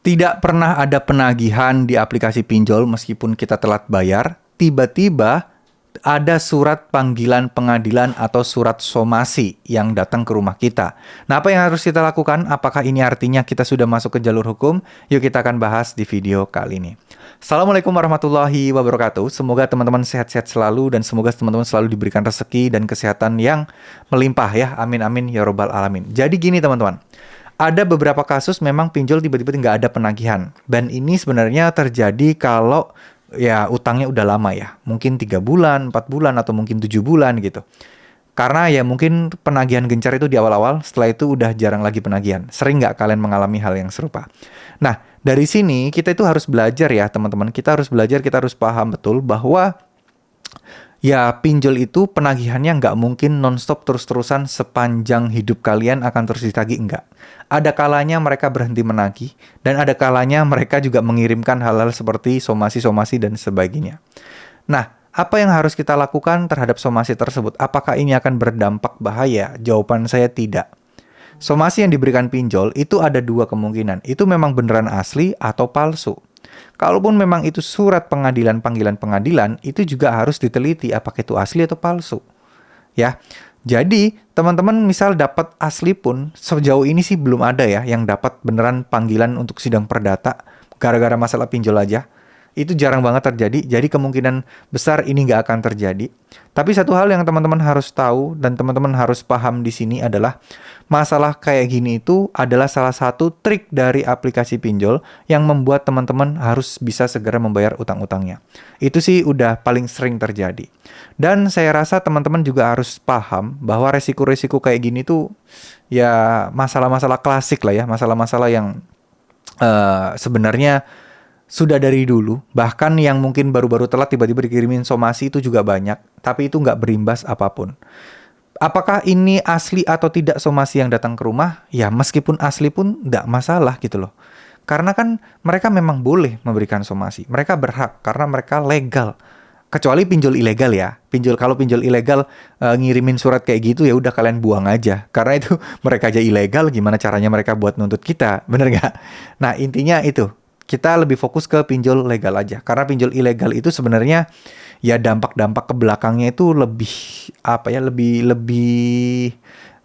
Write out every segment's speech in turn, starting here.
Tidak pernah ada penagihan di aplikasi pinjol meskipun kita telat bayar, tiba-tiba ada surat panggilan pengadilan atau surat somasi yang datang ke rumah kita. Nah, apa yang harus kita lakukan? Apakah ini artinya kita sudah masuk ke jalur hukum? Yuk kita akan bahas di video kali ini. Assalamualaikum warahmatullahi wabarakatuh. Semoga teman-teman sehat-sehat selalu dan semoga teman-teman selalu diberikan rezeki dan kesehatan yang melimpah ya. Amin amin ya robbal alamin. Jadi gini teman-teman. Ada beberapa kasus memang pinjol tiba-tiba nggak ada penagihan. Dan ini sebenarnya terjadi kalau ya utangnya udah lama ya. Mungkin 3 bulan, 4 bulan, atau mungkin 7 bulan gitu. Karena ya mungkin penagihan gencar itu di awal-awal, setelah itu udah jarang lagi penagihan. Sering nggak kalian mengalami hal yang serupa? Nah, dari sini kita itu harus belajar ya teman-teman. Kita harus belajar, kita harus paham betul bahwa ya, pinjol itu penagihannya nggak mungkin non-stop terus-terusan sepanjang hidup kalian akan terus ditagih, enggak. Ada kalanya mereka berhenti menagih, dan ada kalanya mereka juga mengirimkan hal-hal seperti somasi-somasi dan sebagainya. Nah, apa yang harus kita lakukan terhadap somasi tersebut? Apakah ini akan berdampak bahaya? Jawaban saya tidak. Somasi yang diberikan pinjol itu ada dua kemungkinan. Itu memang beneran asli atau palsu. Kalaupun memang itu surat pengadilan, panggilan pengadilan, itu juga harus diteliti apakah itu asli atau palsu. Ya. Jadi, teman-teman misal dapat asli pun, sejauh ini sih belum ada ya yang dapat beneran panggilan untuk sidang perdata gara-gara masalah pinjol aja. Itu jarang banget terjadi, jadi kemungkinan besar ini nggak akan terjadi. Tapi satu hal yang teman-teman harus tahu dan teman-teman harus paham di sini adalah masalah kayak gini itu adalah salah satu trik dari aplikasi pinjol yang membuat teman-teman harus bisa segera membayar utang-utangnya. Itu sih udah paling sering terjadi. Dan saya rasa teman-teman juga harus paham bahwa resiko-resiko kayak gini tuh ya masalah-masalah klasik lah ya, masalah-masalah yang sebenarnya sudah dari dulu, bahkan yang mungkin baru-baru telat tiba-tiba dikirimin somasi itu juga banyak, tapi itu nggak berimbas apapun. Apakah ini asli atau tidak somasi yang datang ke rumah? Ya meskipun asli pun nggak masalah gitu loh. Karena kan mereka memang boleh memberikan somasi. Mereka berhak karena mereka legal. Kecuali pinjol ilegal ya. Kalau pinjol ilegal ngirimin surat kayak gitu ya udah kalian buang aja. Karena itu mereka aja ilegal, gimana caranya mereka buat nuntut kita? Bener nggak? Nah intinya itu. Kita lebih fokus ke pinjol legal aja. Karena pinjol ilegal itu sebenarnya ya dampak-dampak ke belakangnya itu lebih apa ya, lebih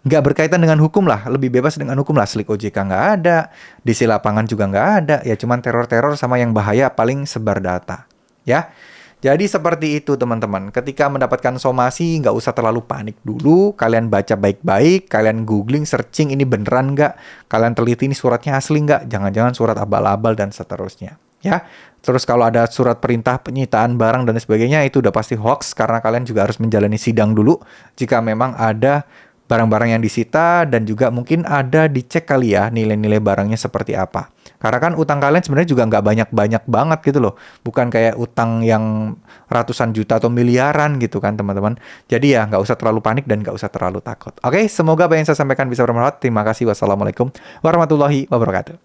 nggak berkaitan dengan hukum lah, lebih bebas dengan hukum lah. Slik OJK nggak ada, DC lapangan juga nggak ada, ya cuman teror-teror sama yang bahaya paling sebar data. Ya, jadi seperti itu teman-teman. Ketika mendapatkan somasi nggak usah terlalu panik dulu. Kalian baca baik-baik, kalian googling, searching ini beneran nggak? Kalian teliti ini suratnya asli nggak? Jangan-jangan surat abal-abal dan seterusnya. Ya, terus kalau ada surat perintah penyitaan barang dan sebagainya itu udah pasti hoax karena kalian juga harus menjalani sidang dulu jika memang ada barang-barang yang disita dan juga mungkin ada dicek kali ya nilai-nilai barangnya seperti apa. Karena kan utang kalian sebenarnya juga nggak banyak-banyak banget gitu loh. Bukan kayak utang yang ratusan juta atau miliaran gitu kan teman-teman. Jadi ya nggak usah terlalu panik dan nggak usah terlalu takut. Oke, semoga apa yang saya sampaikan bisa bermanfaat. Terima kasih. Wassalamualaikum warahmatullahi wabarakatuh.